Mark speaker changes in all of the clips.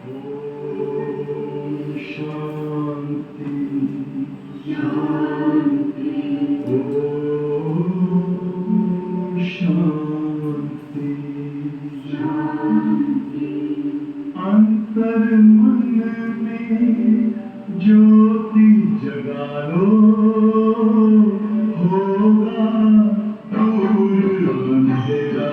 Speaker 1: ओम शांति शांति ओम शांति शांति अंतर मन में ज्योति जगा लो होगा दूर अंधेरा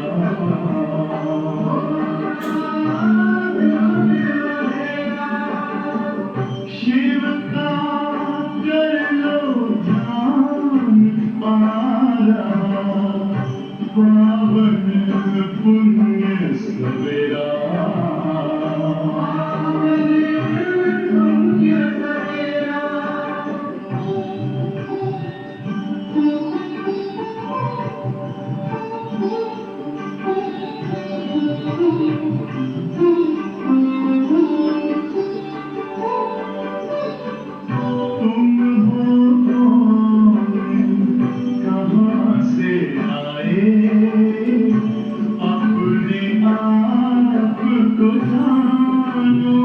Speaker 1: शिव का कर लो ध्यान पारा पावन पुण्य सवेरा तुम हो कौन कहाँ से आए अपने आप को जानो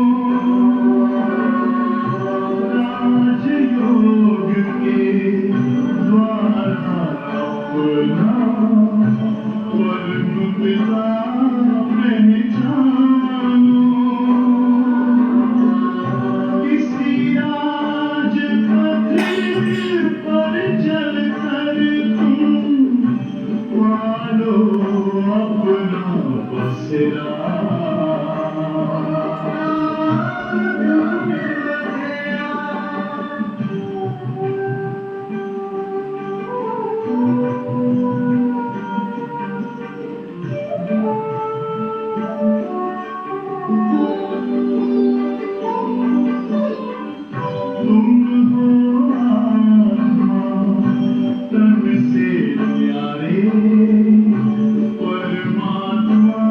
Speaker 1: राजयोग के द्वारा अपना वर्ग पिता पहचानो इसी राज पथ पर चलकर तुम पालो अपना बसेरा तुम हो आत्मा तन से न्यारे परमात्मा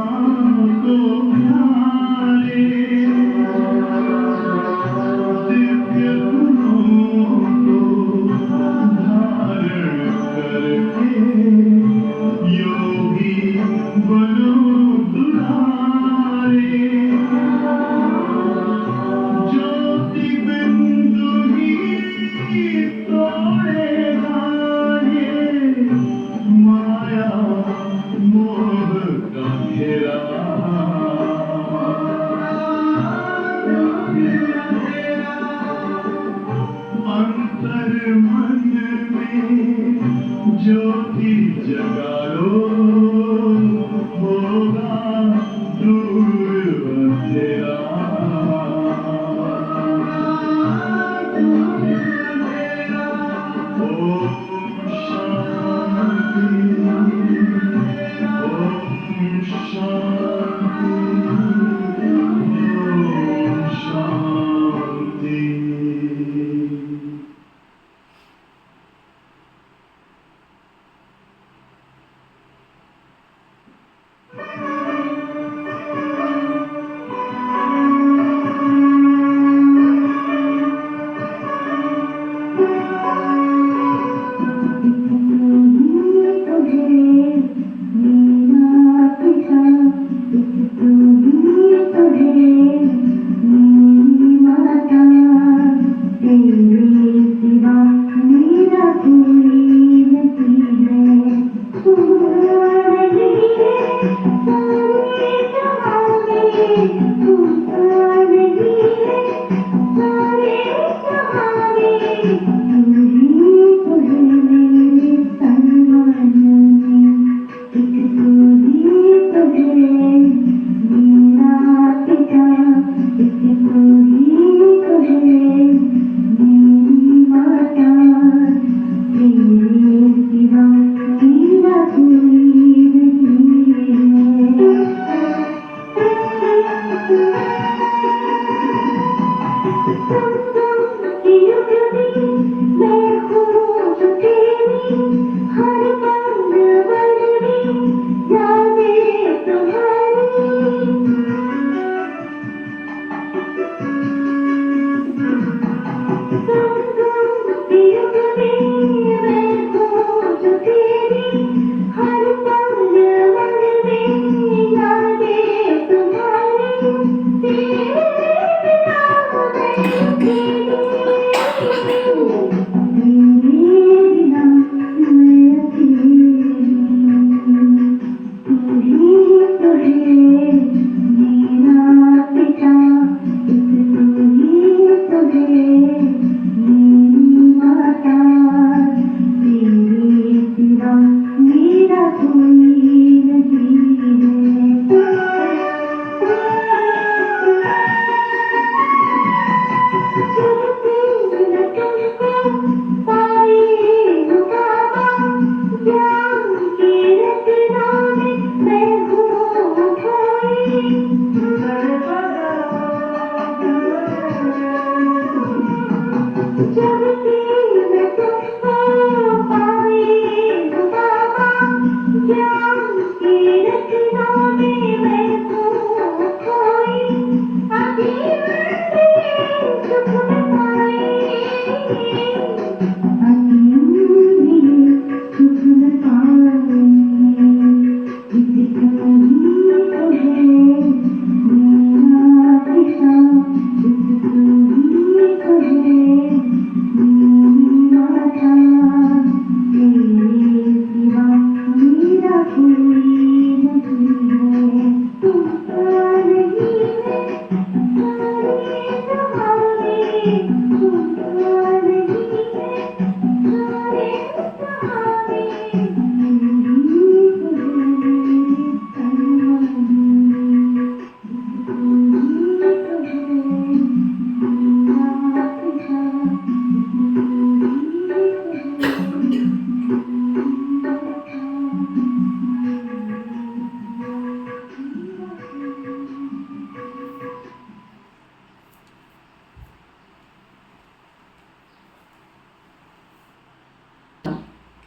Speaker 1: को प्यारे दिव्य गुणों को धारण करके योगी बनो दुलारे ज्योति बिंदु ही तोड़ेगा ये माया मोह का घेरा अंतर मन में ज्योति जगा लो होगा दूर अंधेरा ओम शांति ओम शांति ओम शांति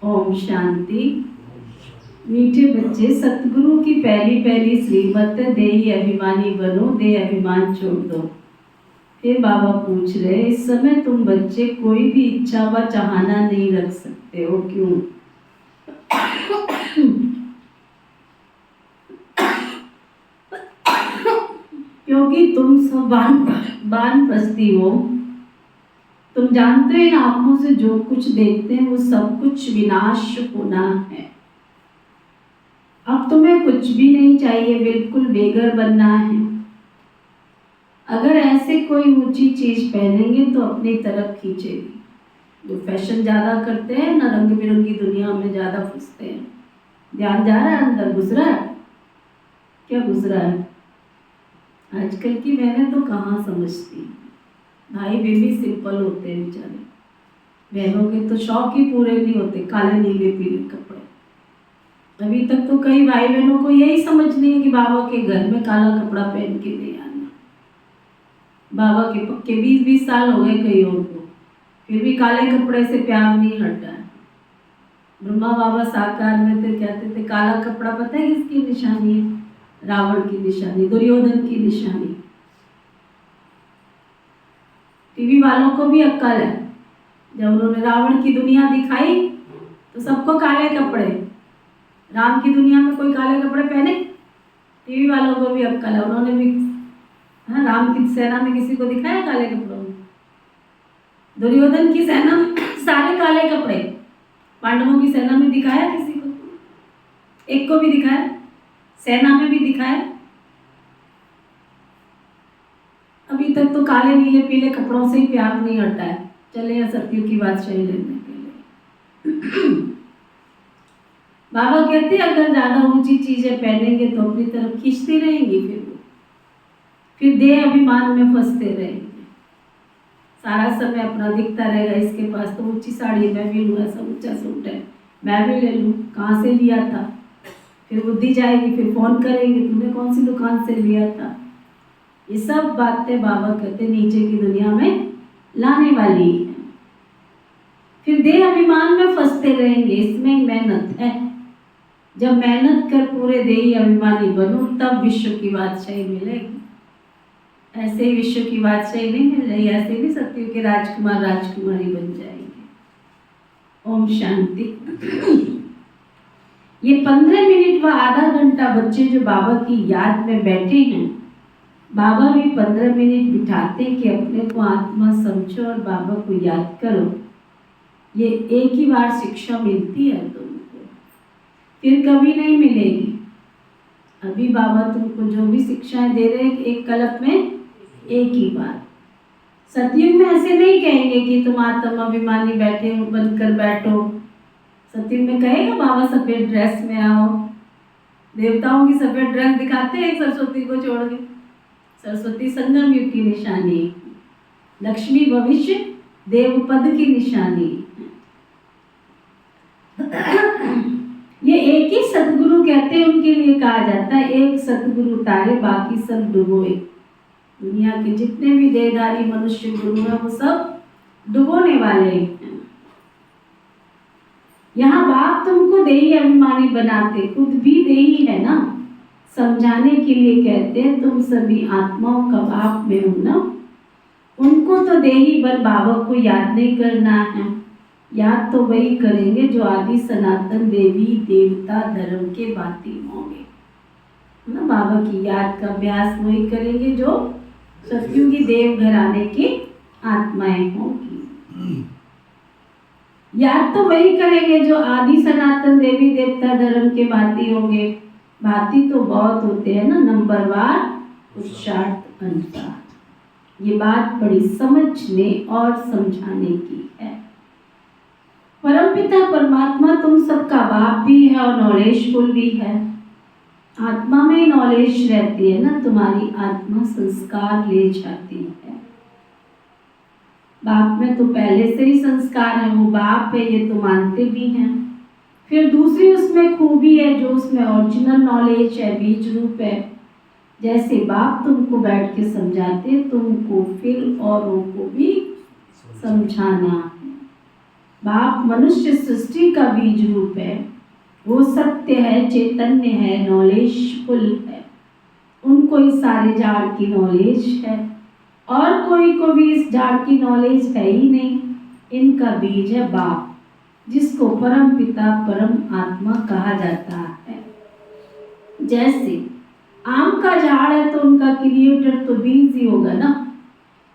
Speaker 2: ओम शांति। मीठे बच्चे, सतगुरु की पहली पहली श्रीमत है, देही अभिमानी बनो, देह अभिमान छोड़ दो। फिर बाबा पूछ रहे, इस समय तुम बच्चे कोई भी इच्छा व चाहना नहीं रख सकते हो, क्यों? क्योंकि तुम सब वानप्रस्थी हो। तुम जानते हो इन आंखों से जो कुछ देखते हैं वो सब कुछ विनाश होना है। अब तुम्हें कुछ भी नहीं चाहिए, बिल्कुल बेघर बनना है। अगर ऐसे कोई ऊंची चीज पहनेंगे तो अपनी तरफ खींचेगी। जो फैशन ज्यादा करते हैं ना, रंग बिरंगी दुनिया में ज्यादा फंसते हैं। ध्यान जा रहा है, अंदर घुस रहा है? क्या घुस रहा है? आजकल की बहनें तो कहाँ समझती, भाई बेबी सिंपल होते हैं बेचारे। बहनों के तो शौक ही पूरे नहीं होते, काले नीले पीले कपड़े। अभी तक तो कई भाई बहनों को यही समझ नहीं है कि बाबा के घर में काला कपड़ा पहन के नहीं आना। बाबा के पक्के 20-20 साल हो गए कई और को, फिर भी काले कपड़े से प्यार नहीं हट रहा है। ब्रह्मा बाबा साकार में थे, कहते थे काला कपड़ा पता है किसकी निशानी है? रावण की निशानी, दुर्योधन की निशानी। टीवी वालों को भी अक्ल है, जब उन्होंने रावण की दुनिया दिखाई तो सबको काले कपड़े। राम की दुनिया में कोई काले कपड़े पहने? टीवी वालों को भी अक्ल है, उन्होंने भी राम की सेना में किसी को दिखाया काले कपड़ों में? दुर्योधन की सेना में सारे काले कपड़े। पांडवों की सेना में दिखाया किसी को? एक को भी दिखाया? सेना में भी दिखाया? अभी तक तो काले नीले पीले कपड़ों से ही प्यार नहीं हटा है। चले या सत्युग की बात सही लेने के लिए। बाबा कहते हैं अगर ज्यादा ऊंची चीजें पहनेंगे तो अपनी तरफ खींचती रहेंगी, फिर देह अभिमान में फंसते रहेंगे। सारा समय अपना दिखता रहेगा, इसके पास तो ऊंची साड़ी, मैं भी लूँ, ऐसा ऊंचा सूट है, मैं भी ले लूँ, कहाँ से लिया था? फिर बुद्धि जाएगी, फिर फोन करेंगे, तुमने कौन सी दुकान से लिया था? ये सब बातें बाबा कहते नीचे की दुनिया में लाने वाली है। फिर देह अभिमान में फंसते रहेंगे, इसमें मेहनत है। जब मेहनत कर पूरे देही अभिमानी बनो तब विश्व की बादशाही मिलेगी। ऐसे ही विश्व की बादशाही नहीं मिल रही, ऐसे भी सत्युग के राजकुमार राजकुमारी बन जाएंगे। ओम शांति। ये 15 मिनट व आधा घंटा बच्चे जो बाबा की याद में बैठे हैं, बाबा भी 15 मिनट बिठाते कि अपने को आत्मा समझो और बाबा को याद करो। ये एक ही बार शिक्षा मिलती है तुमको, फिर कभी नहीं मिलेगी। अभी बाबा तुमको जो भी शिक्षाएं दे रहे हैं एक कल्प में एक ही बार। सतयुग में ऐसे नहीं कहेंगे कि तुम आत्मा अभिमानी बैठे हो, बनकर बैठो। सतयुग में कहेगा बाबा सफेद ड्रेस में आओ। देवताओं की सफेद ड्रेस दिखाते हैं सरस्वती को छोड़ के। सरस्वती संगम युग की निशानी, लक्ष्मी भविष्य देव पद की निशानी। ये एक ही सतगुरु कहते हैं, उनके लिए कहा जाता है एक सतगुरु तारे बाकी सब डुबोए। दुनिया के जितने भी देहधारी मनुष्य गुरु हैं वो सब डुबोने वाले हैं। यहाँ बाप तुमको देही अभिमानी बनाते, खुद भी देही है ना, समझाने के लिए कहते हैं तुम सभी आत्माओं का बाप में हो ना। उनको तो देही बन बाबा को याद नहीं करना है, याद तो वही करेंगे जो आदि सनातन देवी देवता धर्म के बाती होंगे ना। बाबा की याद का अभ्यास वही करेंगे जो सतयुगी देव घराने की आत्माएं होंगी। याद तो वही करेंगे जो आदि सनातन देवी देवता धर्म के भाती होंगे। भाती तो बहुत होते हैं ना, नंबरवार पुरुषार्थ अनुसार। ये बात बड़ी समझने और समझाने की है। परमपिता परमात्मा तुम सबका बाप भी है और नॉलेजफुल भी है। आत्मा में नॉलेज रहती है ना, तुम्हारी आत्मा संस्कार ले जाती है। बाप में तो पहले से ही संस्कार है, वो बाप है ये तो मानते भी हैं। फिर दूसरी उसमें खूबी है जो उसमें ओरिजिनल नॉलेज है, बीज रूप है। जैसे बाप तुमको बैठ के समझाते, तुमको फिर औरों को भी समझाना है। बाप मनुष्य सृष्टि का बीज रूप है, वो सत्य है, चैतन्य है, नॉलेजफुल है। उनको इस सारे झाड़ की नॉलेज है और कोई को भी इस झाड़ की नॉलेज है ही नहीं। इनका बीज है बाप, जिसको परम पिता परम आत्मा कहा जाता है। जैसे आम का झाड़ है तो उनका क्रिएटर तो बीज ही होगा ना,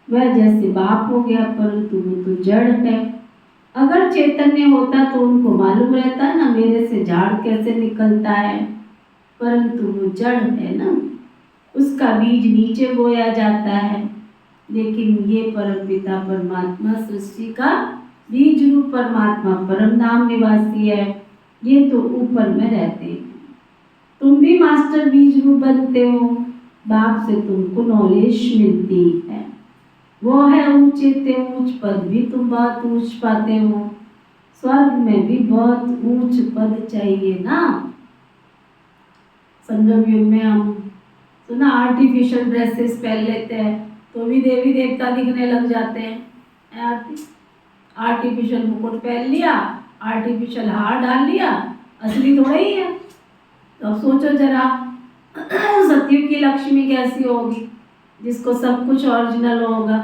Speaker 2: वह जैसे बाप हो गया, परंतु वो तो जड़ है। अगर चैतन्य होता तो उनको मालूम रहता ना मेरे से झाड़ कैसे निकलता है, परंतु वो जड़ है ना, उसका बीज नीचे बोया जाता है। लेकिन ये परमपिता परमात्मा सृष्टि का बीज रूप परमात्मा परम धाम निवासी है, ये तो ऊपर में रहते हैं। तुम भी मास्टर बीज रूप बनते हो, बाप से तुमको नॉलेज मिलती है। वो है ऊंचे ते ऊंच पद भी तुम बहुत ऊंच पाते हो। स्वर्ग में भी बहुत ऊंच पद चाहिए ना। संगम युग में हम सुना आर्टिफिशियल ड्रेसेस पहन लेते हैं तो भी देवी देवता दिखने लग जाते हैं। आर्टिफिशियल मुकुट पहन लिया, आर्टिफिशियल हार डाल लिया, असली थोड़ा ही है। तो अब सोचो जरा सतयुग की लक्ष्मी कैसी होगी, जिसको सब कुछ ओरिजिनल होगा।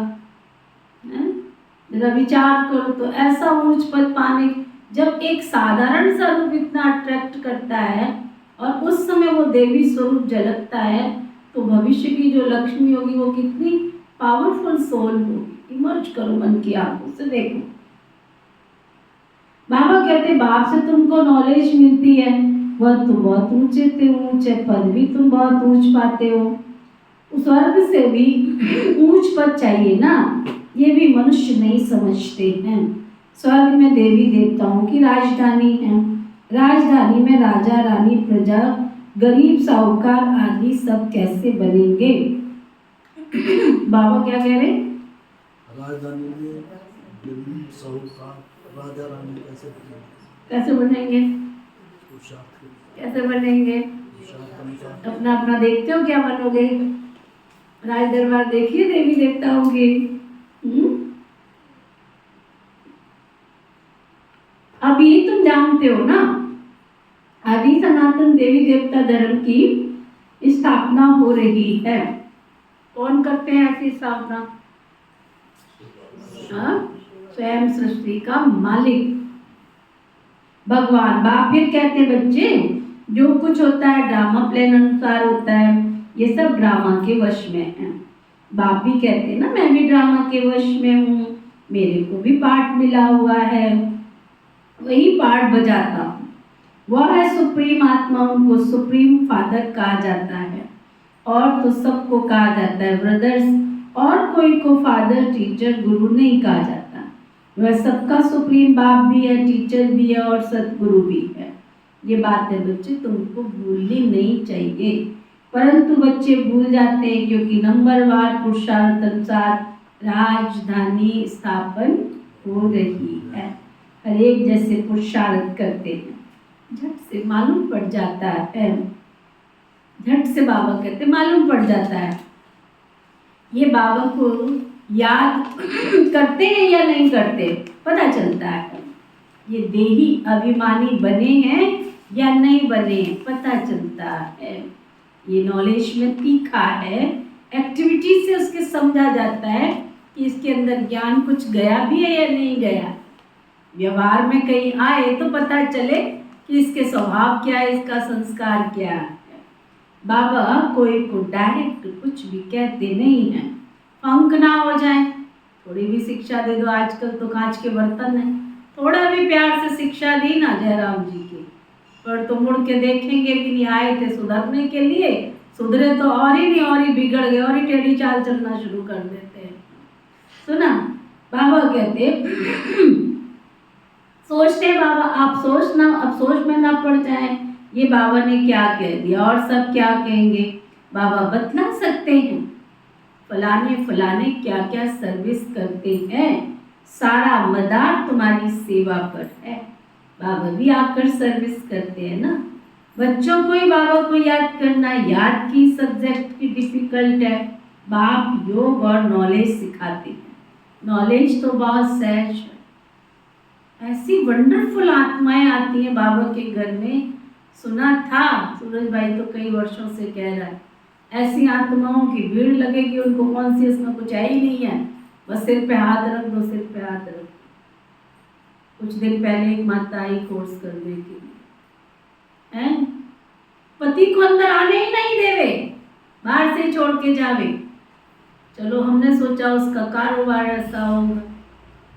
Speaker 2: जरा विचार करो तो ऐसा ऊंच पद पाने, जब एक साधारण सा रूप इतना अट्रैक्ट करता है और उस समय वो देवी स्वरूप झलकता है, तो भविष्य की जो लक्ष्मी होगी वो कितनी पावरफुल सोल होगी। इमर्ज करो मन की आंखों से देखो। बाबा कहते बाप से तुमको नॉलेज मिलती है, वह तुम बहुत ऊंचे थे ऊंचे पद भी तुम बहुत ऊंच पाते हो। उस स्वर्ग से भी ऊंच पद चाहिए ना, ये भी मनुष्य नहीं समझते हैं। स्वर्ग में देवी देवताओं की राजधानी है, राजधानी में राजा रानी प्रजा गरीब साहूकार आदि सब कैसे बनेंगे। बाबा क्या कह रहे?
Speaker 3: राजधानी में गरीब साहूकार राजा रानी कैसे बनेंगे?
Speaker 2: कैसे बनेंगे? कैसे बनेंगे? अपना अपना देखते हो क्या बनोगे? राज दरबार देखिए देवी देवताओं के। अब ये तुम जानते हो ना, आदि सनातन देवी देवता धर्म की स्थापना हो रही है। कौन करते हैं ऐसी स्थापना? स्वयं सृष्टि का मालिक भगवान। बाप फिर कहते बच्चे जो कुछ होता है ड्रामा प्लान अनुसार होता है, ये सब ड्रामा के वश में है। बाप भी कहते ना मैं भी ड्रामा के वश में हूँ, मेरे को भी पार्ट मिला हुआ है, वही पार्ट बजाता हूँ। वह है सुप्रीम आत्मा, उनको सुप्रीम फादर कहा जाता है। और तो सबको कहा जाता है ब्रदर्स, और कोई को फादर टीचर गुरु नहीं कहा जाता। वह सबका सुप्रीम बाप भी है, टीचर भी है और सतगुरु भी है। ये बात है बच्चे तुमको भूलनी नहीं चाहिए, परंतु बच्चे भूल जाते हैं क्योंकि नंबरवार पुरुषार्थ अनुसार राजधानी स्थापन हो रही है। हर एक जैसे पुरुषार्थ करते हैं, झट से मालूम पड़ जाता है। झट से बाबा कहते मालूम पड़ जाता है। ये बाबा को याद करते हैं या नहीं करते, पता चलता है। ये देही अभिमानी बने हैं या नहीं बने, पता चलता है। ये नॉलेज में तीखा है, एक्टिविटी से उसके समझा जाता है कि इसके अंदर ज्ञान कुछ गया भी है या नहीं गया। व्यवहार में कहीं आए तो पता चले कि इसके स्वभाव क्या है, इसका संस्कार क्या है। बाबा कोई को डायरेक्ट कुछ भी कहते नहीं हैं, पंख ना हो जाए, थोड़ी भी शिक्षा दे दो। आजकल तो कांच के बर्तन है, थोड़ा भी प्यार से शिक्षा दी ना जयराम जी की, पर तो मुड़ के देखेंगे भी नहीं। आए थे सुधरने के लिए, सुधरे तो और ही नहीं, और ही बिगड़ गए, और ही टेढ़ी चाल चलना शुरू कर देते हैं। सुना बाबा कहते सोचते बाबा आप सोचना, अब सोच में ना पड़ जाए ये बाबा ने क्या कह दिया और सब क्या कहेंगे। बाबा बतला सकते हैं फलाने फलाने क्या क्या सर्विस करते हैं, सारा मदार तुम्हारी सेवा पर है। बाबा भी आकर सर्विस करते हैं ना। बच्चों को ही बाबा को याद करना, याद की सब्जेक्ट की डिफिकल्ट है। बाप योग और नॉलेज सिखाते हैं, नॉलेज तो बहुत सहज है। ऐसी वंडरफुल आत्माएं आती हैं बाबा के घर में। सुना था सूरज भाई तो कई वर्षों से कह रहा है, ऐसी आत्माओं की भीड़ लगेगी, उनको कॉन्शियस में कुछ है ही नहीं है, बस सिर पे हाथ रख दो, सिर पे हाथ रख दो। कुछ दिन पहले एक माता आई कोर्स करने के लिए, हैं पति को अंदर आने ही नहीं देवे, बाहर से छोड़ के जावे। चलो हमने सोचा उसका कारोबार ऐसा होगा।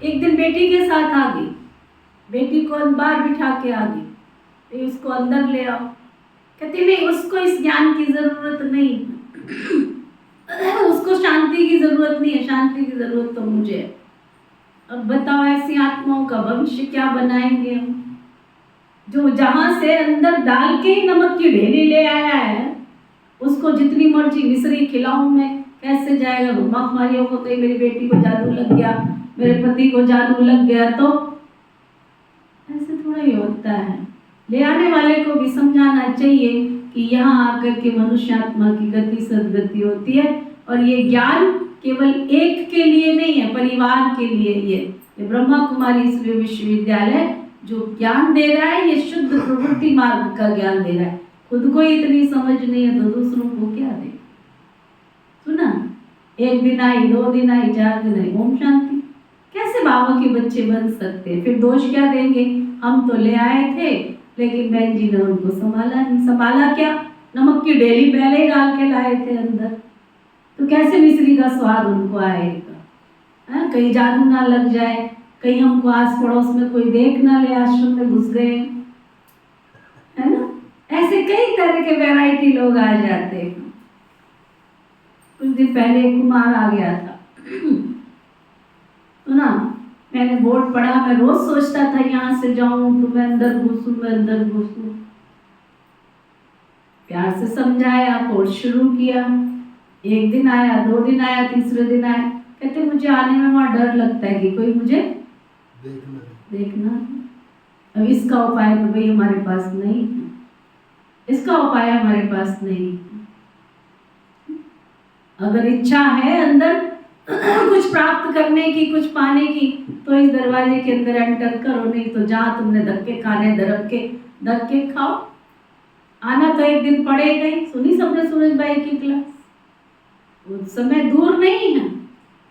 Speaker 2: एक दिन बेटी के साथ आ गई, बेटी को बाहर बिठा के आ गई, फिर उसको अंदर ले आओ। कहती नहीं उसको इस ज्ञान की जरूरत नहीं, उसको शांति की जरूरत नहीं है, शांति की जरूरत तो मुझे है। अब बताओ ऐसी आत्माओं का भविष्य क्या बनाएंगे हम, जो जहां से अंदर डाल के ही नमक की ढेली ले आया है, उसको जितनी मर्जी मिश्री खिलाऊं मैं, कैसे जाएगा। ब्रह्माकुमारियों को कहीं मेरी बेटी को जादू लग गया, मेरे पति को जादू लग गया, तो ऐसे थोड़ा ही होता है। ले आने वाले को भी समझाना चाहिए कि यहाँ आकर के मनुष्य आत्मा की गति सदगति होती है, और ये ज्ञान केवल एक के लिए नहीं है, परिवार के लिए ही है। ये ब्रह्मा कुमारी ईश्वरीय विश्वविद्यालय जो ज्ञान दे रहा है, ये शुद्ध प्रवृत्ति मार्ग का ज्ञान दे रहा है। खुद को ही इतनी समझ नहीं है तो दूसरों को क्या दे। सुना, एक दिन आई, 2 दिन आई, 4 दिन आई, ओम शांति। कैसे बाबा के बच्चे बन सकते हैं? फिर दोष क्या देंगे, हम तो ले आए थे लेकिन बहन जी ने उनको संभाला नहीं। संभाला क्या, नमक की ढेली पहले ही डाल के लाए थे अंदर, तो कैसे मिश्री का स्वाद उनको आएगा। कहीं जादू ना लग जाए, कहीं हमको आस पड़ोस में कोई देख ना ले, आश्रम में घुस गए, है ना। ऐसे कई तरह के वैरायटी लोग आ जाते हैं। कुछ दिन पहले एक कुमार आ गया था, तो ना मैंने बोर्ड पढ़ा, मैं रोज सोचता था यहाँ से जाऊं तो मैं अंदर घुसूं, मैं अंदर घुसूं। प्यार से समझाया, कोर्स शुरू किया। 1 दिन आया, 2 दिन आया, तीसरे दिन आया, कहते मुझे आने में वहां डर लगता है कि कोई मुझे देखना। अब इसका उपाय तो भाई हमारे पास नहीं है, इसका उपाय हमारे पास नहीं है। अगर इच्छा है अंदर कुछ प्राप्त करने की, कुछ पाने की, तो इस दरवाजे के अंदर एंटर करो, नहीं तो जहाँ तुमने धक्के खाने धक्के खाओ। आना तो एक दिन पड़ेगा ही। सुनी सबने सूरज भाई की क्लास, उस समय दूर नहीं है,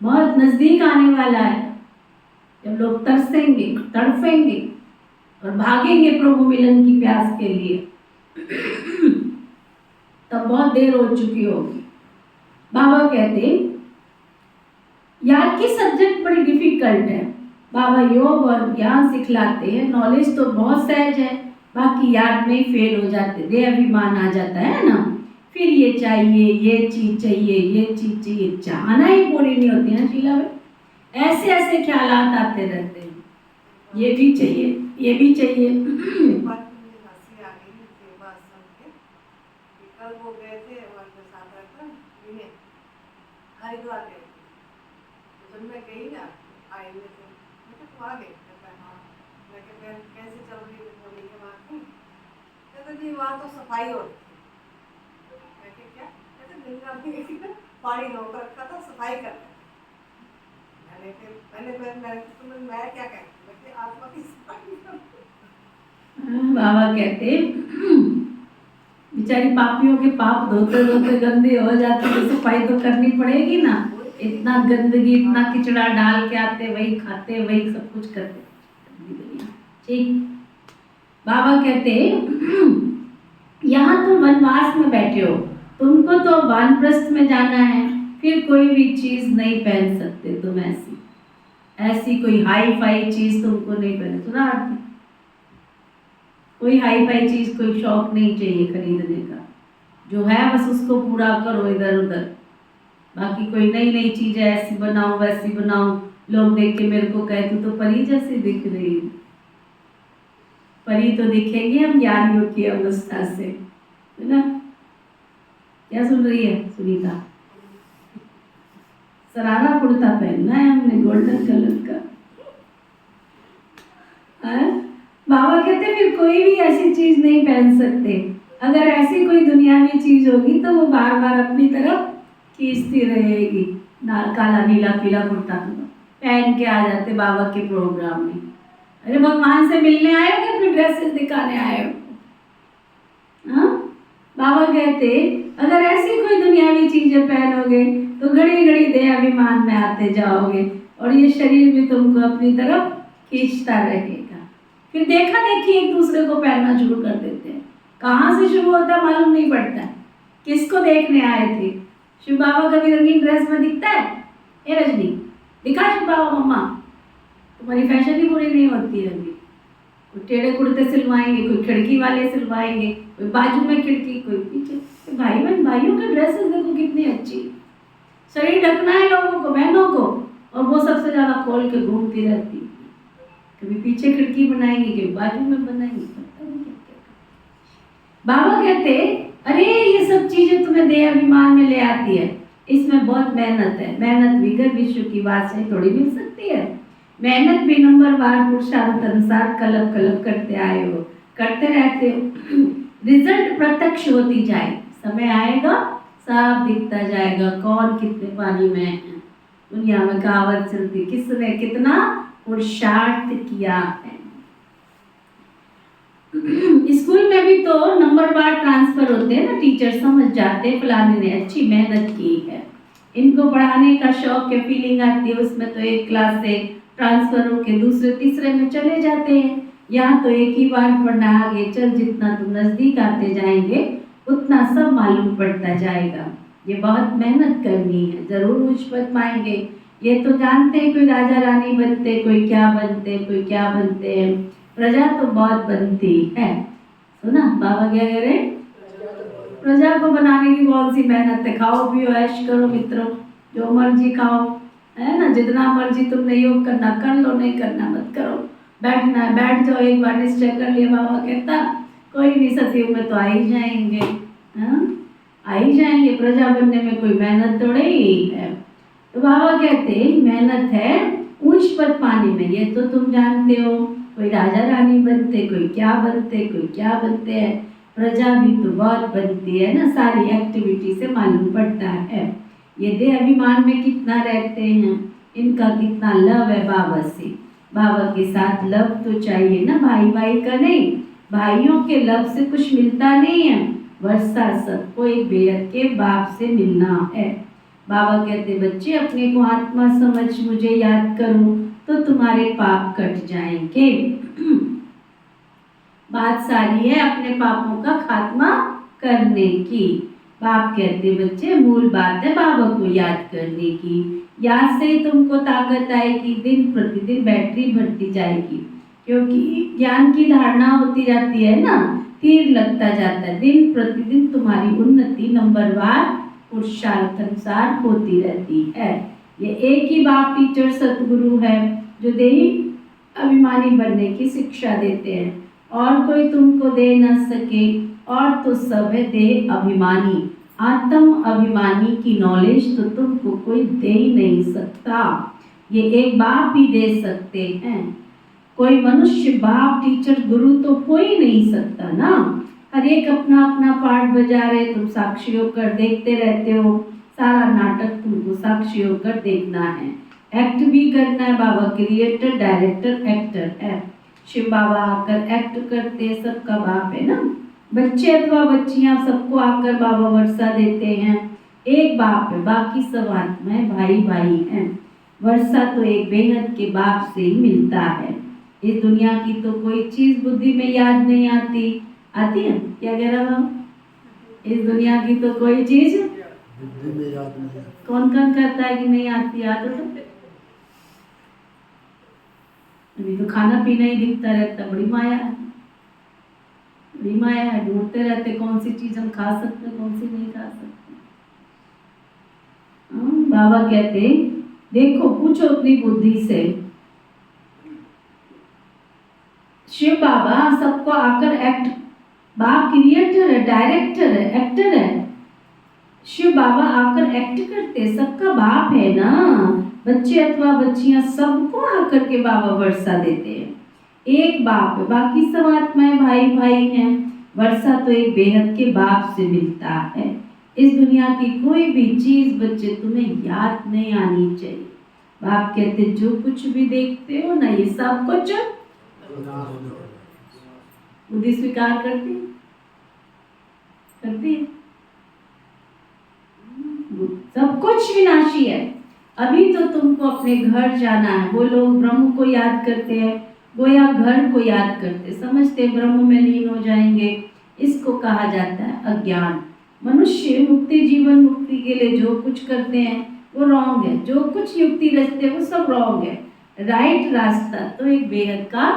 Speaker 2: बहुत नजदीक आने वाला है, जब लोग तरसेंगे, तड़फेंगे और भागेंगे प्रभु मिलन की प्यास के लिए, तब बहुत देर हो चुकी होगी। बाबा कहते याद की सब्जेक्ट बड़ी डिफिकल्ट है। बाबा योग और ज्ञान सिखलाते हैं, नॉलेज तो बहुत सहज है, बाकी याद में फेल हो जाते, दे अभिमान आ जाता है ना। फिर ये चाहिए, ये चीज चाहिए, ये चीज चाहिए, चाहना ही पूरी नहीं होती है शीला भाई। ऐसे ऐसे ख्यालात आते रहते हैं, ये भी चाहिए, ये भी चाहिए।
Speaker 4: कल वो गए थे उनके साथ रहकर इन्हें हरिद्वार गए थे, तो जब मैं गई ना आए हुए थे, मैं तो आ गई। हाँ, मैं कहते कैसे चल रही है बोली के वहाँ की, कहते जी वहाँ तो सफाई हो रही थी। मैं क्या, कहते गंगा में पानी रोक रखा था, सफाई कर रहे थे। पहले मैं क्या कहती आत्मा की सफाई
Speaker 2: बाबा कहते बेचारी पापियों के पाप धोते धोते गंदे हो जाते तो सफाई तो करनी पड़ेगी ना। इतना गंदगी इतना किचड़ा डाल के आते, वही खाते, वही सब कुछ करते। ठीक, बाबा कहते यहाँ तुम वनवास में बैठे हो, तुमको तो वानप्रस्थ में जाना है, फिर कोई भी चीज नहीं पहन सकते तुम। ऐसी कोई हाई फाई चीज तुमको नहीं पहन, सुना आरती? कोई हाई फाई चीज, कोई शौक नहीं चाहिए खरीदने का, जो है बस उसको पूरा करो इधर उधर। बाकी कोई नई नई चीजें ऐसी बनाओ वैसी बनाओ, लोग देख के मेरे को कहे तू तो परी जैसी दिख रही है। परी तो दिखेंगे हम ज्ञान योग की अवस्था से, है ना? क्या सुन रही है सुनीता? सरारा कुर्ता पहनना है हमने गोल्डन कलर का। बाबा कहते फिर कोई भी ऐसी चीज नहीं पहन सकते। अगर ऐसी कोई दुनियावी चीज होगी तो वो बार बार अपनी तरफ खींचती रहेगी। काला नीला पीला कुर्ता पहन के आ जाते बाबा के प्रोग्राम में। अरे भगवान से मिलने आए हो कि अपनी ड्रेसेस दिखाने आए हो? हाँ, बाबा कहते अगर ऐसी कोई दुनियावी चीजें पहनोगे तो घड़ी घड़ी देह अभिमान में आते जाओगे और ये शरीर भी तुमको अपनी तरफ खींचता रहेगा। फिर देखा देखी एक दूसरे को पहनना शुरू कर देते हैं। कहाँ से शुरू होता मालूम नहीं पड़ता। किसको देखने आए थे? शिव बाबा कभी रंगीन ड्रेस में दिखता है? ए रजनी, दिखा शिव बाबा मम्मा, तुम्हारी फैशन ही पूरी नहीं होती है अभी। कोई टेढ़े कुर्ते सिलवाएंगे, कोई खिड़की वाले सिलवाएंगे, कोई बाजू में खिड़की, कोई पीछे। तो भाई बहन भाइयों के ड्रेसेस देखो कितनी अच्छी, शरीर ढकना है लोगों को, बहनों को, और वो सबसे ज्यादा खोल के घूमती रहती। कभी पीछे खिड़की बनाएंगे, कभी बाजू में बनाएंगे, पता नहीं क्या। बाबा कहते अरे ये सब चीजें तुम्हें देह अभिमान में ले आती है, इसमें बहुत मेहनत है। मेहनत बिगर विश्व की बात से थोड़ी मिल सकती है। मेहनत भी नंबरवार पुरुषार्थ अनुसार कलप कलप करते आए हो, करते रहते हो। रिजल्ट प्रत्यक्ष होती जाए, समय आएगा सब दिखता जाएगा कौन कितने पानी में है। दुनिया में कहावत चलती, किसने कितना पुरुषार्थ किया है। स्कूल में भी तो नंबरवार ट्रांसफर होते हैं ना, टीचर समझ जाते हैं फलाने ने अच्छी मेहनत की है, इनको पढ़ाने का शौक है, फीलिंग आती है उसमें, तो एक क्लास से ट्रांसफर होके दूसरे तीसरे में चले जाते हैं। यहाँ तो एक ही बार पढ़ना, आगे चल जितना तुम नजदीक आते जाएंगे उतना सब मालूम पड़ता जाएगा। ये बहुत मेहनत करनी है, जरूर उच्च पद पाएंगे। ये तो जानते हैं कोई राजा रानी बनते, कोई क्या बनते, कोई क्या बनते हैं, प्रजा तो बहुत बनती है। सुना बाबा क्या कह रहे? प्रजा को बनाने की कौन सी मेहनत है? खाओ पियो ऐश करो मित्रों, जो मर्जी खाओ, है ना? जितना मर्जी तुमने योग करना कर लो, नहीं करना मत करो। बैठना है बैठ जाओ, एक बार निश्चय कर लिया, बाबा कहता कोई नहीं, सतयुग में तो आ ही जाएंगे। हाँ, आ ही जाएंगे, प्रजा बनने में कोई मेहनत थोड़ी ही है। तो बाबा कहते मेहनत है उच्च पद पाने में, ये तो तुम जानते हो। कोई राजा रानी बनते, कोई क्या बनते, कोई क्या बनते हैं, प्रजा भी तो बहुत बनती है ना, सारी एक्टिविटी से मालूम पड़ता है। ये देह अभिमान में कितना रहते हैं, इनका कितना लव है बाबा से। बाबा के साथ लव तो चाहिए ना, भाई भाई का नहीं। भाइयों के लव से कुछ मिलता नहीं है, वर्षा सबको एक बेहद के बाप से मिलना है। बाबा कहते बच्चे अपने को आत्मा समझ मुझे याद करो तो तुम्हारे पाप कट जाएंगे। बात सारी है अपने पापों का खात्मा करने की। बाप कहते बच्चे मूल बात है बाबा को याद करने की। याद से ही तुमको ताकत आएगी, दिन प्रतिदिन बैटरी बढ़ती जाएगी, क्योंकि ज्ञान की धारणा होती जाती है ना, तीर लगता जाता है। दिन प्रतिदिन तुम्हारी उन्नति नंबरवार पुरुषार्थ अनुसार होती रहती है। ये एक ही बाप टीचर सतगुरु है जो देही अभिमानी बनने की शिक्षा देते हैं, और कोई तुमको दे न सके। और तो सब है देह अभिमानी, आत्म अभिमानी की नॉलेज तो तुमको कोई दे ही नहीं सकता, ये एक बाप ही दे सकते हैं। कोई मनुष्य बाप टीचर गुरु तो हो ही नहीं सकता ना। हर एक अपना अपना पार्ट बजा रहे, तुम साक्षी होकर देखते रहते हो, सारा नाटक तुमको साक्षी होकर देखना है। एक्ट भी करना है। बाबा क्रिएटर, डायरेक्टर, एक्टर है। शिव बाबा आकर एक्ट करते हैं, सबका बाप है ना। बच्चे अथवा बच्चियां सबको आकर बाबा वर्षा देते हैं। एक बाप है, बाकी सब आत्माएं भाई भाई हैं। वर्षा तो एक बेहद के बाप से ही मिलता है। इस दुनिया की तो कोई चीज बुद्धि में याद नहीं आती। आती है? क्या कह रहा हूँ? इस दुनिया की तो कोई चीज
Speaker 3: बुद्धि में याद नहीं है।
Speaker 2: कौन कौन कहता है कि नहीं आती? याद हो तो अभी तो खाना पीना ही दिखता रहता। बड़ी माया है, बड़ी माया है। ढूंढते रहते कौन सी चीज हम खा सकते हैं, कौन सी नहीं खा सकते। बाबा कहते देखो, पूछो अपनी बुद्धि से। शिव बाबा सबको आकर एक्ट, बाप क्रिएटर है, डायरेक्टर है, एक्टर है। शिव बाबा आकर एक्ट करते, सबका बाप है ना। बच्चे अथवा बच्चियां सबको आकर के बाबा वर्षा देते हैं। एक बाप है, बाकी सब आत्माएं भाई भाई हैं। वर्षा तो एक बेहद के बाप से मिलता है। इस दुनिया की कोई भी चीज बच्चे तुम्हें याद नहीं आनी चाहिए। बाप कहते जो कुछ भी देखते हो ना, ये सब कुछ बुद्धि स्वीकार करती करती है। सब कुछ विनाशी है। अभी तो तुमको अपने घर जाना है। वो लोग ब्रह्म को याद करते हैं, गोया घर को याद करते, समझते ब्रह्म में लीन हो जाएंगे। इसको कहा जाता है अज्ञान। मनुष्य मुक्ति, जीवन मुक्ति के लिए जो कुछ करते हैं वो रॉन्ग है। जो कुछ युक्ति रचते हैं वो सब रॉन्ग है। राइट रास्ता तो एक बेहद का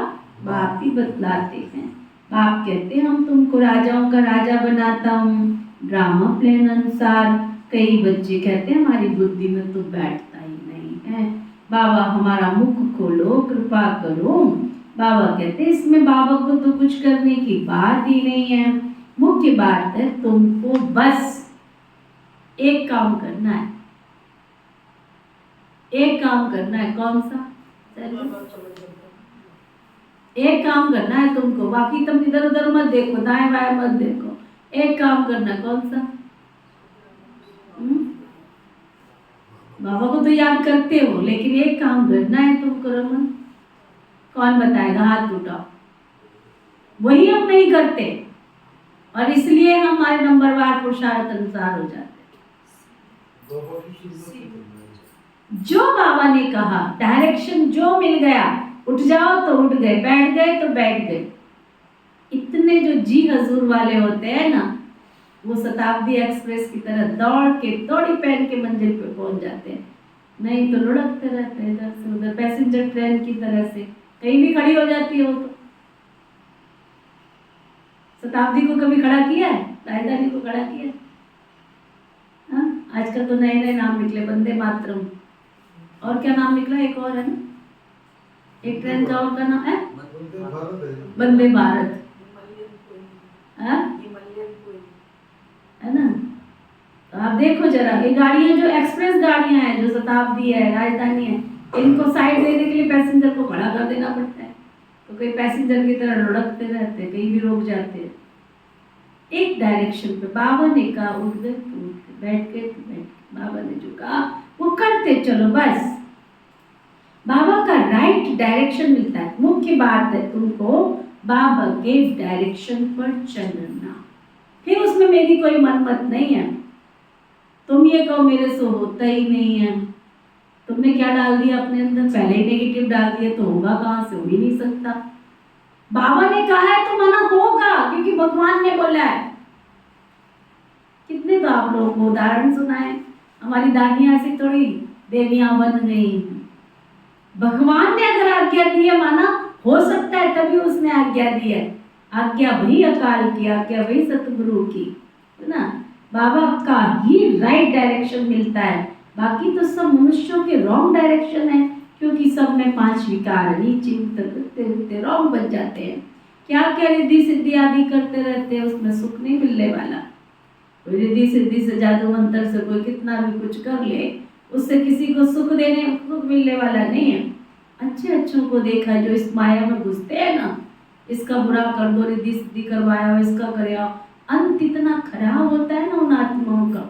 Speaker 2: बाप ही बतलाते हैं। बाप कहते हैं हम तुमको राजाओं का राजा बनाता हूँ, ड्रामा प्लान अनुसार। कई बच्चे कहते हैं हमारी बुद्धि में तो बैठता ही नहीं है। बाबा हमारा मुख खोलो, कृपा करो। बाबा कहते हैं इसमें बाबा को तो कुछ करने की बात ही नहीं है। मुख्य बात है तुमको बस एक काम करना है। एक काम करना है। कौन सा? एक काम करना है तुमको, बाकी तुम इधर उधर मत देखो, दाएं बाएं मत देखो। एक काम करना है। कौन सा? बाबा को तो याद करते हो, लेकिन एक काम करना है तुम करो मत। कौन बताएगा? हाथ उठाओ। वही हम नहीं करते और इसलिए हमारे नंबरवार पुरुषार्थ अनुसार हो जाते। जो बाबा ने कहा, डायरेक्शन जो मिल गया, उठ जाओ तो उठ गए, बैठ गए तो बैठ गए। इतने जो जी हजूर वाले होते हैं ना, वो शताब्दी एक्सप्रेस की तरह दौड़ के दौड़ी पहन के मंजिल पे पहुंच जाते हैं। नहीं तो लुढ़कते रहते हैं इधर से उधर, पैसेंजर ट्रेन की तरह से कहीं भी खड़ी हो जाती है वो तो। शताब्दी को कभी खड़ा किया है? राजधानी को खड़ा किया है? आजकल तो नए नए नाम निकले, वंदे मातरम, और क्या नाम निकला? एक और है ना, एक ट्रेन का और का नाम है वंदे भारत, है ना। तो आप देखो जरा, ये गाड़ियां जो एक्सप्रेस गाड़ियां हैं, जो शताब्दी है, राजधानी है, इनको साइड देने के लिए पैसेंजर को खड़ा कर देना पड़ता है। तो कई पैसेंजर की तरह लुढ़कते रहते हैं, कहीं भी रोक जाते हैं। एक डायरेक्शन पे बाबा ने कहा उठ गए तो उठ गए, बैठ गए तो बैठ गए। बाबा ने जो कहा वो करते चलो बस। बाबा का राइट डायरेक्शन मिलता है। मुख्य बात है तुमको बाबा के डायरेक्शन पर चलना। फिर उसमें मेरी कोई मनमत नहीं है। तुम ये कहो मेरे से होता ही नहीं है, तुमने क्या डाल दिया अपने अंदर? पहले ही नेगेटिव डाल दिया, तो होगा कहाँ से? हो ही नहीं सकता। बाबा ने कहा है तो मना होगा, क्योंकि भगवान ने बोला है। कितने तो आप लोगों को उदाहरण सुनाए, हमारी दादियां ऐसी थोड़ी देवियां बन गई। भगवान ने अगर आज्ञा दी है, माना हो सकता है तभी उसने आज्ञा दी है। आज्ञा वही अकाल की, आज्ञा वही सतगुरु की, है ना। बाबा का ही राइट डायरेक्शन मिलता है, बाकी तो सब मनुष्यों के रॉन्ग डायरेक्शन है, क्योंकि सब में 5 विकार नीचे उतरते रॉन्ग बन जाते हैं। क्या क्या रिद्धि सिद्धि आदि करते रहते हैं, उसमें सुख नहीं मिलने वाला। कोई रिद्धि सिद्धि से, जादू मंत्र से कोई कितना भी कुछ कर ले, उससे किसी को सुख मिलने वाला नहीं है। अच्छे अच्छों को देखा जो इस माया में घुसते हैं ना, इसका बुरा कर दो, रिद्धि सिद्धि करवाया, इसका कराया, अंत इतना खराब होता है ना उन आत्माओं का।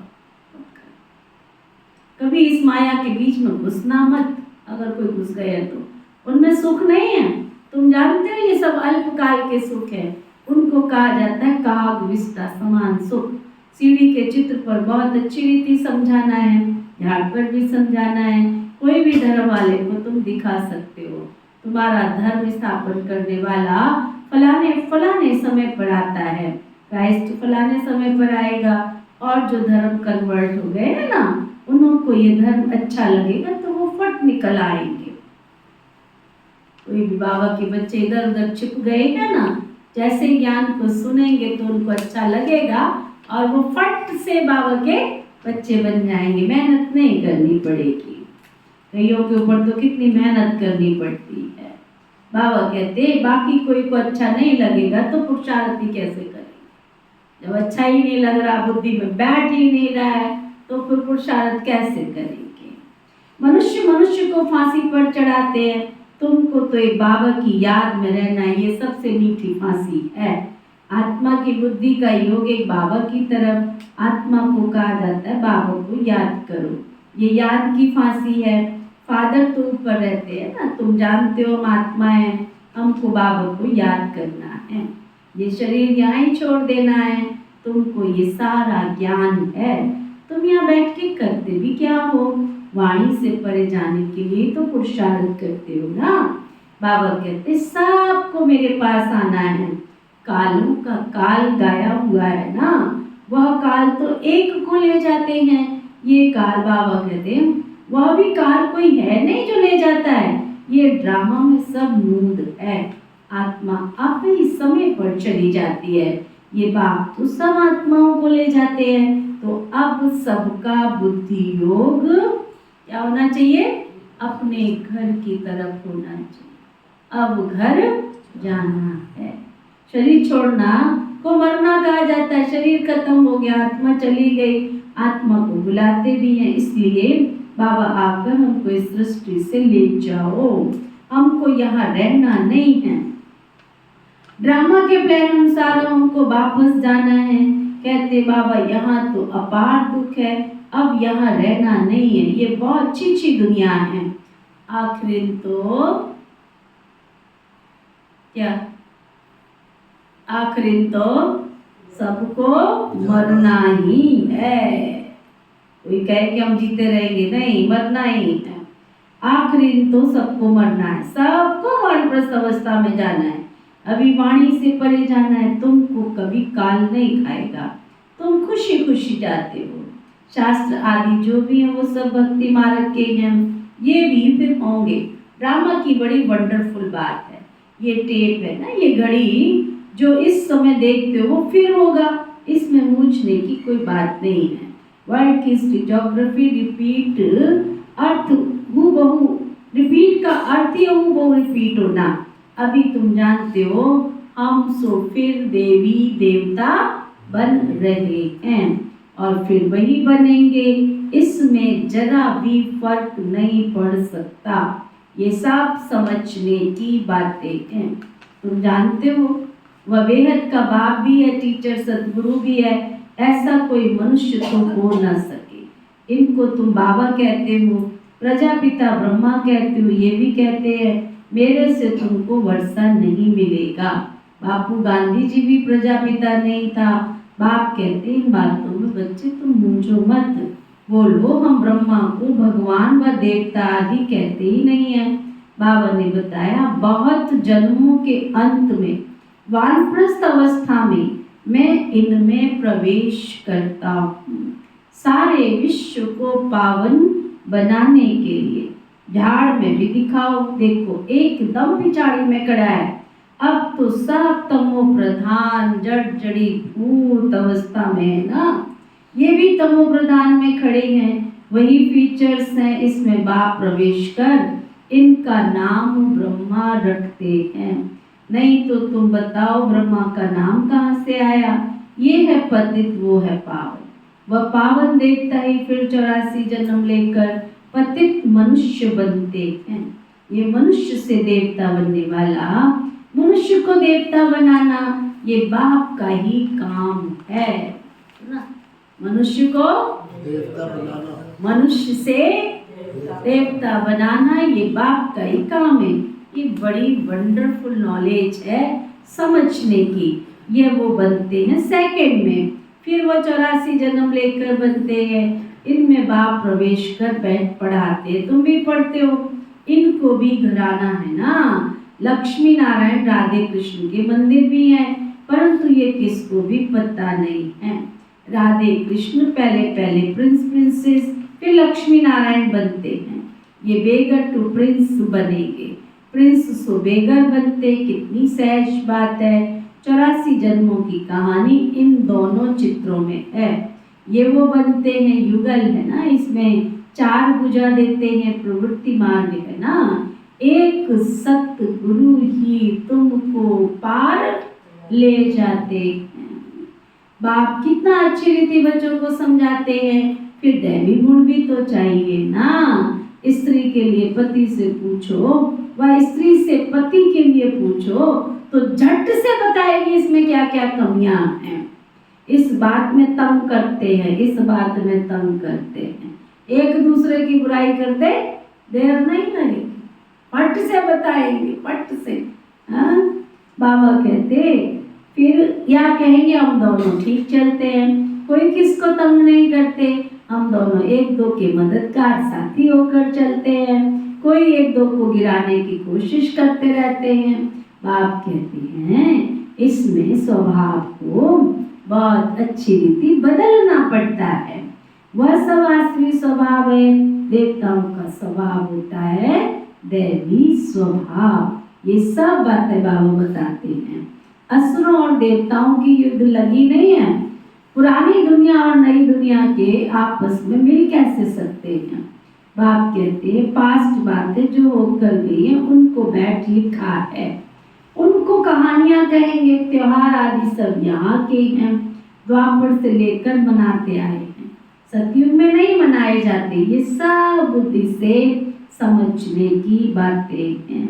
Speaker 2: कभी इस माया के बीच में घुसना मत, अगर कोई घुस गया तो उनमें सुख नहीं है। तुम जानते हो ये सब अल्पकाल के सुख है। उनको कहा जाता है काग विष्टा समान सुख। सीढ़ी के चित्र पर बहुत अच्छी रीति समझाना है, झाड़ पर भी समझाना है। कोई भी धर्म वाले को तुम दिखा सकते हो, तुम्हारा धर्म स्थापन करने वाला फलाने फलाने समय पर आता है, क्राइस्ट फलाने समय पर आएगा। और जो धर्म कन्वर्ट हो गए हैं ना, उनको ये धर्म अच्छा लगेगा तो वो फट निकल आएंगे। कोई भी बाबा के बच्चे इधर उधर छिप गए हैं ना, जैसे ज्ञान को सुनेंगे तो उनको अच्छा लगेगा और वो फट से बाबा के बच्चे बन जाएंगे। मेहनत नहीं करनी पड़ेगी। कईयों के ऊपर तो कितनी मेहनत करनी पड़ती है। बाबा कहते हैं बाकी कोई को अच्छा नहीं लगेगा तो पुरुषार्थ ही कैसे करेंगे। जब अच्छा ही नहीं लग रहा, बुद्धि में बैठ ही नहीं रहा है, तो फिर पुरुषार्थ कैसे करेंगे। मनुष्य मनुष्य को फांसी पर चढ़ाते हैं, तुमको तो एक बाबा की याद में रहना है, ये सबसे मीठी फांसी है। आत्मा की बुद्धि का योग एक बाबा की तरफ आत्मा को कहा जाता है बाबा को याद करो। ये याद की फांसी है। फादर तो ऊपर रहते हैं ना, तुम जानते हो हम आत्मा है, हमको बाबा को याद करना है। ये शरीर यहाँ ही छोड़ देना है, तुमको ये सारा ज्ञान है। तुम यहाँ बैठ के करते भी क्या हो, वाणी से परे जाने के लिए तो पुरुषार्थ करते हो ना। बाबा कहते सबको मेरे पास आना है। कालों का काल गाया हुआ है ना, वह काल तो एक को ले जाते हैं। ये काल बाबा कहते हैं वह भी काल कोई है नहीं जो ले जाता है। ये ड्रामा में सब मूड है। आत्मा अपने समय पर चली जाती है। ये बाप तो सब आत्माओं को ले जाते हैं। तो अब सबका बुद्धि योग क्या होना चाहिए, अपने घर की तरफ होना चाहिए। अब घर जाना है। शरीर छोड़ना को मरना कहा जाता है। शरीर खत्म हो गया, आत्मा चली गई। आत्मा को बुलाते भी हैं, इसलिए बाबा आकर हमको इस सृष्टि से ले जाओ, हमको यहाँ रहना नहीं है। ड्रामा के प्लान अनुसार हमको वापस जाना है। कहते बाबा यहाँ तो अपार दुख है, अब यहाँ रहना नहीं है, ये बहुत अच्छी दुनिया है। आखिर तो क्या, आखिर तो सबको मरना ही है। कोई कहे कि हम जीते रहेंगे, नहीं, मरना ही है। आखिर तो सबको मरना है, सबको वानप्रस्थ अवस्था में जाना है। अभी वाणी से परे जाना है। तुमको कभी काल नहीं खाएगा, तुम खुशी खुशी जाते हो। शास्त्र आदि जो भी है वो सब भक्ति मार्ग के हैं, ये भी फिर होंगे। ड्रामा की बड़ी वंडरफुल बात है, ये टेप है ना, ये घड़ी जो इस समय देखते हो वो फिर होगा, इसमें पूछने की कोई बात नहीं है। वर्ल्ड की हिस्ट्री, ज्योग्राफी, रिपीट अर्थ हूबहू, रिपीट का अर्थ ही हूबहू रिपीट होना। अभी तुम जानते हो हम सो फिर देवी देवता बन रहे हैं और फिर वही बनेंगे, इसमें जरा भी फर्क नहीं पड़ सकता। ये सब समझने की बातें हैं। तुम जानते हो वह बेहद का बाप भी है, टीचर सतगुरु भी है। ऐसा कोई मनुष्य तो हो न सके। इनको तुम बाबा कहते हो, प्रजापिता ब्रह्मा कहते हो, ये भी कहते हैं मेरे से तुमको वर्षा नहीं मिलेगा। बापू गांधी जी भी प्रजापिता नहीं था। बाप कहते इन बातों में बच्चे तुम मूंझो मत, बोलो हम ब्रह्मा को भगवान व देवता आदि कहते ही नहीं है। बाबा ने बताया बहुत जन्मों के अंत में वानप्रस्थ अवस्था में मैं इनमें प्रवेश करता हूँ, सारे विश्व को पावन बनाने के लिए। झाड़ में भी दिखाओ, देखो एकदम पिछाड़ी में खड़ा है। अब तो सब तमो प्रधान जड़ जड़ी भूत अवस्था में है ना, ये भी तमो प्रधान में खड़े हैं। वही फीचर्स हैं, इसमें बाप प्रवेश कर इनका नाम ब्रह्मा रखते हैं। नहीं तो तुम बताओ ब्रह्मा का नाम कहाँ से आया। ये है पतित, वो है पावन। वह पावन देवता ही फिर 84 जन्म लेकर पतित मनुष्य बनते हैं। ये मनुष्य से देवता बनने वाला, मनुष्य को देवता बनाना, ये बाप का ही काम है ना। मनुष्य को
Speaker 3: देवता बनाना,
Speaker 2: मनुष्य से देवता बनाना ये बाप का ही काम है। ये बड़ी वंडरफुल नॉलेज है समझने की। ये वो बनते हैं सेकंड में, फिर वो 84 जन्म लेकर बनते हैं। इनमें बाप प्रवेश कर बैठ पढ़ाते हैं, तुम भी पढ़ते हो। इनको भी घराना है ना, लक्ष्मी नारायण राधे कृष्ण के मंदिर भी हैं, परंतु ये किसको भी पता नहीं है। राधे कृष्ण पहले प्रिंस प्रिंसेस, फिर लक्ष्मी नारायण बनते हैं। ये बेगर टू प्रिंस बनेंगे, प्रिंस सो बेगर बनते। कितनी सहज बात है। 84 जन्मों की कहानी इन दोनों चित्रों में है। ये वो बनते हैं, युगल है ना, इसमें 4 भुजा देते हैं, प्रवृत्ति मार्ग है ना। एक सतगुरु ही तुमको पार ले जाते हैं। बाप कितना अच्छी रीति बच्चों को समझाते हैं। फिर दैवी गुण भी तो चाहिए ना। स्त्री के लिए पति से पूछो व स्त्री से पति के लिए पूछो तो झट से बताएगी इसमें क्या क्या कमियां हैं। इस बात में तंग करते हैं, इस बात में तंग करते हैं, एक दूसरे की बुराई करते देर नहीं लगेगी, फट से बताएंगे, फट से। हाँ, बाबा कहते फिर या कहेंगे हम दोनों ठीक चलते हैं, कोई किसको तंग नहीं करते, हम दोनों एक दो के मददगार साथी होकर चलते हैं, कोई एक दो को गिराने की कोशिश करते रहते हैं। बाप कहते हैं इसमें स्वभाव को बहुत अच्छी रीति बदलना पड़ता है। वह सवास्वी स्वभाव है, देवताओं का स्वभाव होता है दैवी स्वभाव। ये सब बातें बाबा बताते हैं। असुरों और देवताओं की युद्ध लगी नहीं है। पुरानी दुनिया और नई दुनिया के आपस में मिल कैसे सकते हैं। बाप कहते हैं पास्ट बातें जो होकर गई हैं उनको बैठ लिखा है, उनको कहानियां कहेंगे। त्योहार आदि सब यहाँ के हैं, द्वापर से लेकर मनाते आए हैं, सतयुग में नहीं मनाए जाते। ये सब बुद्धि से समझने की बातें हैं।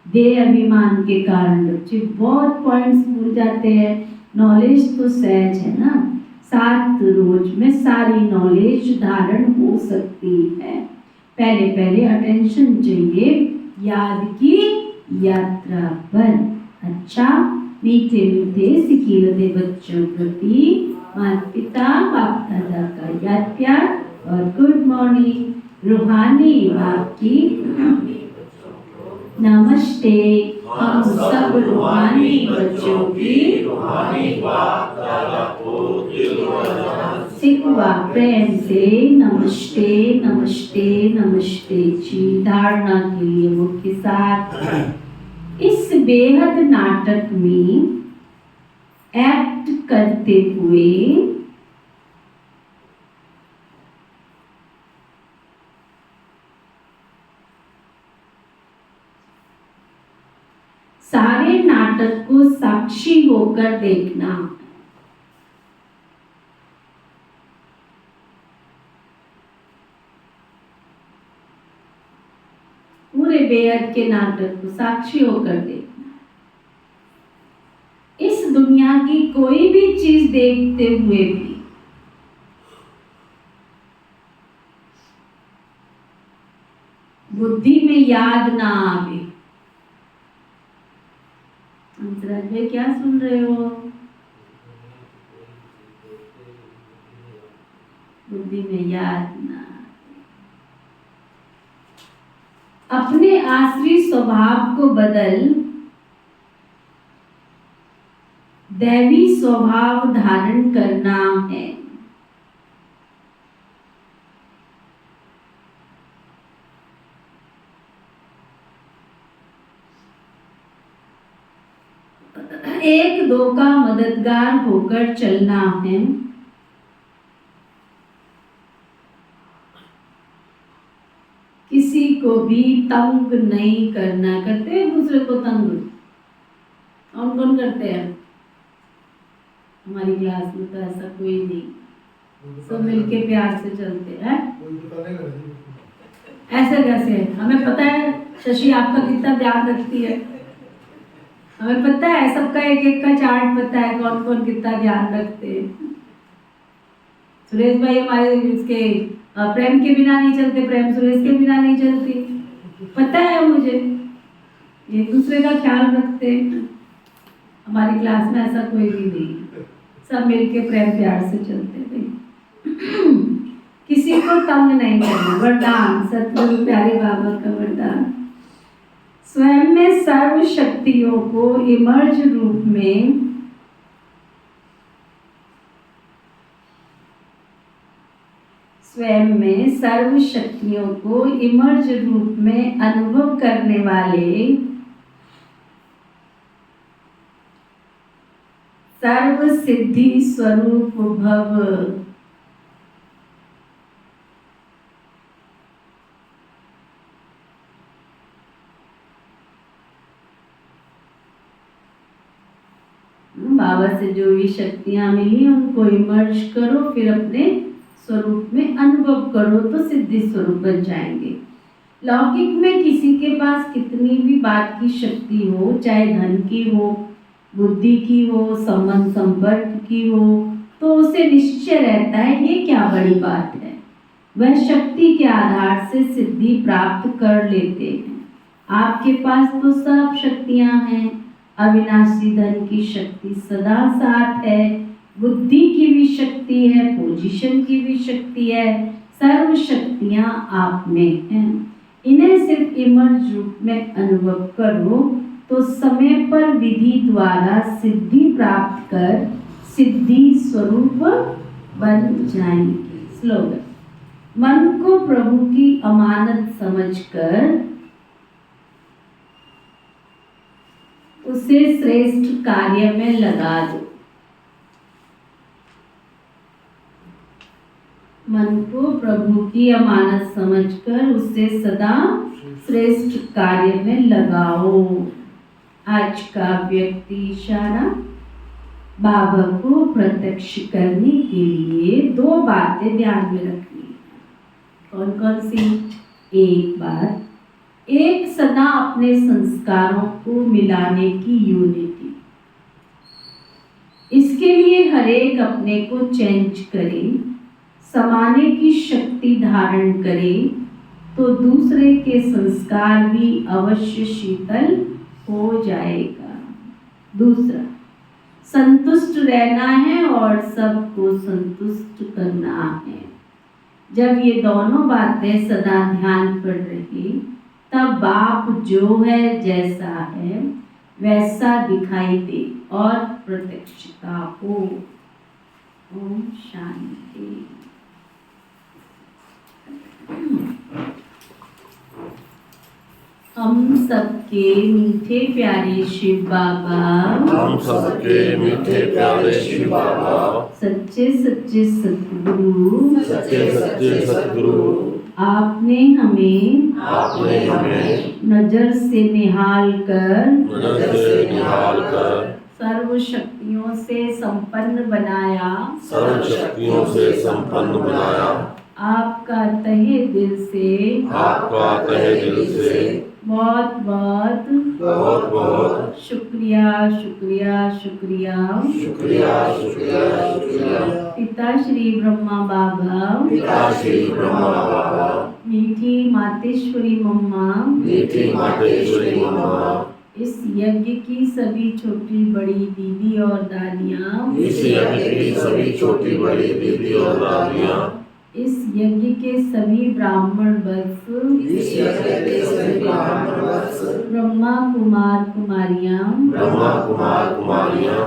Speaker 2: देह अभिमान के कारण बच्चे बहुत पॉइंट्स भूल जाते हैं। नॉलेज तो सहज है ना, 7 रोज में सारी नॉलेज धारण हो सकती है। पहले अटेंशन चाहिए याद की यात्रा पर। अच्छा, मीठे मीठे सिकीलते बच्चों प्रति माता पिता बाप दादा का याद प्यार और गुड मॉर्निंग। रूहानी बाप की नमस्ते। हम सब रूहानी बच्चों की रूहानी बाप दादा को सिखवा प्रेम से नमस्ते नमस्ते नमस्ते जी। धारणा के लिए मुख्य साथ इस बेहद नाटक में एक्ट करते हुए सारे नाटक को साक्षी होकर देखना। पूरे बेहद के नाटक को साक्षी होकर देखना। इस दुनिया की कोई भी चीज देखते हुए भी बुद्धि में याद ना आवे। अंतराज भाई क्या सुन रहे हो? बुद्धि में याद ना, अपने आश्री स्वभाव को बदल दैवी स्वभाव धारण करना है। एक दो का मददगार होकर चलना है। किसी को भी तंग नहीं करना। करते हैं दूसरे को तंग? कौन कौन करते हैं? हमारी क्लास में तो ऐसा कोई नहीं, सब मिलके प्यार से चलते हैं। ऐसे कैसे? हमें पता है शशि आपका कितना ध्यान रखती है, हमें पता है सबका एक एक का चार्ट पता है, कौन कौन कितना ध्यान रखते हैं। सुरेश भाई हमारे इसके प्रेम के बिना नहीं चलते, प्रेम सुरेश के बिना नहीं चलती, पता है मुझे। एक दूसरे का ख्याल रखते हैं। हमारी क्लास में ऐसा कोई भी नहीं, सब मिलके प्रेम प्यार से चलते थे। किसी को तंग नहीं करना। वरदान सतगुरु प्यारे बाबा का वरदान। स्वयं में सर्व शक्तियों को इमर्ज रूप में स्वयं में सर्व शक्तियों को इमर्ज रूप में अनुभव करने वाले सर्व सिद्धि स्वरूप भव बाबा से जो भी शक्तियां मिली उनको इमर्ज करो, फिर अपने स्वरूप में अनुभव करो तो सिद्धि स्वरूप बन जाएंगे। लौकिक में किसी के पास कितनी भी बात की शक्ति हो, चाहे धन की हो, बुद्धि की हो, संबंध संपर्क की हो, तो उसे निश्चय रहता है ये क्या बड़ी बात है। वह शक्ति के आधार से सिद्धि प्राप्त कर लेते हैं। आपके पास तो सब शक्तियां हैं। अविनाशी धन की शक्ति सदा साथ है, बुद्धि की भी शक्ति है, पोजीशन की भी शक्ति है, सर्व शक्तियां आप में हैं। इन्हें सिर्फ इमर्ज रूप में अनुभव करो तो समय पर विधि द्वारा सिद्धि प्राप्त कर सिद्धि स्वरूप बन जाएंगे। स्लोगन। मन को प्रभु की अमानत समझकर उसे श्रेष्ठ कार्य में लगा दो। मन को प्रभु की अमानत समझकर उसे सदा श्रेष्ठ कार्य में लगाओ। आज का व्यक्ति इशारा बाबा को प्रत्यक्ष करने के लिए दो बातें ध्यान में रखनी है। कौन कौन सी? एक बात, एक सदा अपने संस्कारों को मिलाने की यूनिटी। इसके लिए हर एक अपने को चेंज करे, समाने की शक्ति धारण करे तो दूसरे के संस्कार भी अवश्य शीतल हो जाएगा। दूसरा, संतुष्ट रहना है और सबको संतुष्ट करना है। जब ये दोनों बातें सदा ध्यान पर रहे तब बाप जो है, जैसा है वैसा दिखाई दे और प्रत्यक्षता हो। ओम शांति। हम सबके मीठे प्यारे शिव बाबा,
Speaker 5: हम सबके मीठे प्यारे शिव बाबा,
Speaker 2: सच्चे सच्चे सतगुरु,
Speaker 5: सच्चे सच्चे सतगुरु,
Speaker 2: आपने हमें नजर से निहाल कर सर्व शक्तियों से संपन्न बनाया,
Speaker 5: सर्व शक्तियों से संपन्न बनाया।
Speaker 2: आपका तहे दिल से बहुत बहुत शुक्रिया शुक्रिया शुक्रिया
Speaker 5: शुक्रिया शुक्रिया शुक्रिया।
Speaker 2: पिता श्री ब्रह्मा बाबा,
Speaker 5: पिता श्री ब्रह्मा बाबा,
Speaker 2: मीठी मातेश्वरी मम्मा,
Speaker 5: मीठी मातेश्वरी मम्मा,
Speaker 2: इस यज्ञ की सभी छोटी बड़ी दीदी और दादियाँ,
Speaker 5: इस यज्ञ की सभी छोटी बड़ी दीदी और दादियाँ,
Speaker 2: इस यज्ञ के सभी ब्राह्मण वत्स,
Speaker 5: इस यज्ञ के सभी ब्राह्मण वत्स,
Speaker 2: ब्रह्मा कुमार कुमारियाँ,
Speaker 5: ब्रह्मा कुमार कुमारियाँ,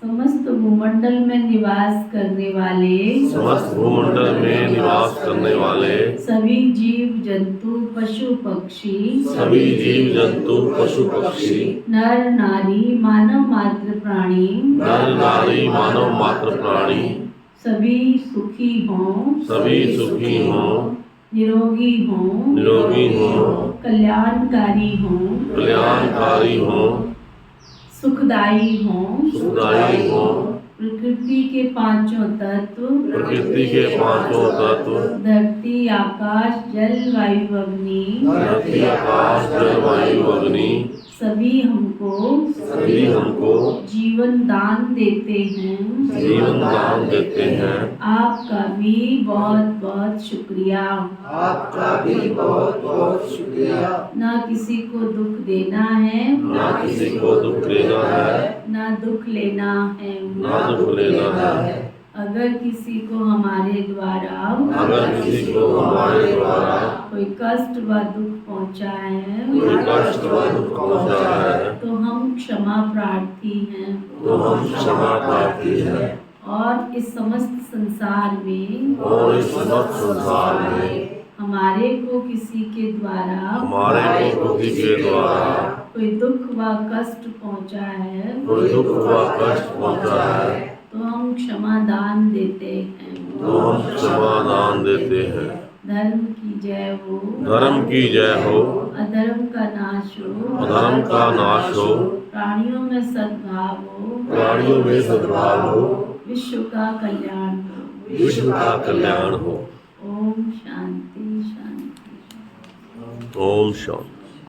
Speaker 2: समस्त भूमंडल में निवास करने वाले,
Speaker 5: समस्त भूमंडल में निवास करने वाले,
Speaker 2: सभी जीव जंतु पशु पक्षी,
Speaker 5: सभी जीव जंतु पशु पक्षी,
Speaker 2: नर नारी मानव मात्र प्राणी,
Speaker 5: नर नारी मानव मात्र प्राणी,
Speaker 2: सभी सुखी हों,
Speaker 5: सभी सुखी हों,
Speaker 2: निरोगी हों,
Speaker 5: निरोगी हों,
Speaker 2: कल्याणकारी हों,
Speaker 5: कल्याणकारी हों,
Speaker 2: सुखदायी हों,
Speaker 5: सुखदायी हों,
Speaker 2: प्रकृति के पांचों तत्व,
Speaker 5: प्रकृति के पांचों तत्व,
Speaker 2: धरती आकाश जल वायु अग्नि,
Speaker 5: धरती आकाश जल वायु अग्नि,
Speaker 2: सभी हमको जीवन दान देते हैं।
Speaker 5: जीवन दान देते हैं।
Speaker 2: आपका भी बहुत बहुत शुक्रिया।
Speaker 3: आपका भी बहुत बहुत शुक्रिया।
Speaker 2: ना किसी को दुख देना है,
Speaker 5: ना किसी को दुख देना है,
Speaker 2: ना दुख लेना है।
Speaker 5: ना दुख लेना है।
Speaker 2: अगर किसी को हमारे द्वारा
Speaker 5: अगर किसी को हमारे द्वारा
Speaker 2: कोई कष्ट व दुख पहुंचा है,
Speaker 5: कोई कष्ट व दुख पहुंचा है,
Speaker 2: तो हम क्षमा प्रार्थी हैं।
Speaker 5: तो हम क्षमा प्रार्थी हैं।
Speaker 2: और इस समस्त संसार में
Speaker 5: और इस समस्त संसार में
Speaker 2: हमारे को किसी के द्वारा
Speaker 5: हमारे को किसी के द्वारा
Speaker 2: कोई दुख व कष्ट पहुंचा है,
Speaker 5: कोई दुख व कष्ट पहुंचा है,
Speaker 2: तो हम क्षमा दान देते हैं।
Speaker 5: तो हम क्षमा दान देते हैं।
Speaker 2: धर्म की जय हो,
Speaker 5: धर्म की जय हो,
Speaker 2: अधर्म का नाश हो,
Speaker 5: अधर्म का नाश हो,
Speaker 2: प्राणियों में सद्भाव हो,
Speaker 5: प्राणियों में सद्भाव हो,
Speaker 2: विश्व का कल्याण हो।
Speaker 5: विश्व का कल्याण हो।
Speaker 2: ओम शांति शांति।
Speaker 5: ओम शांति।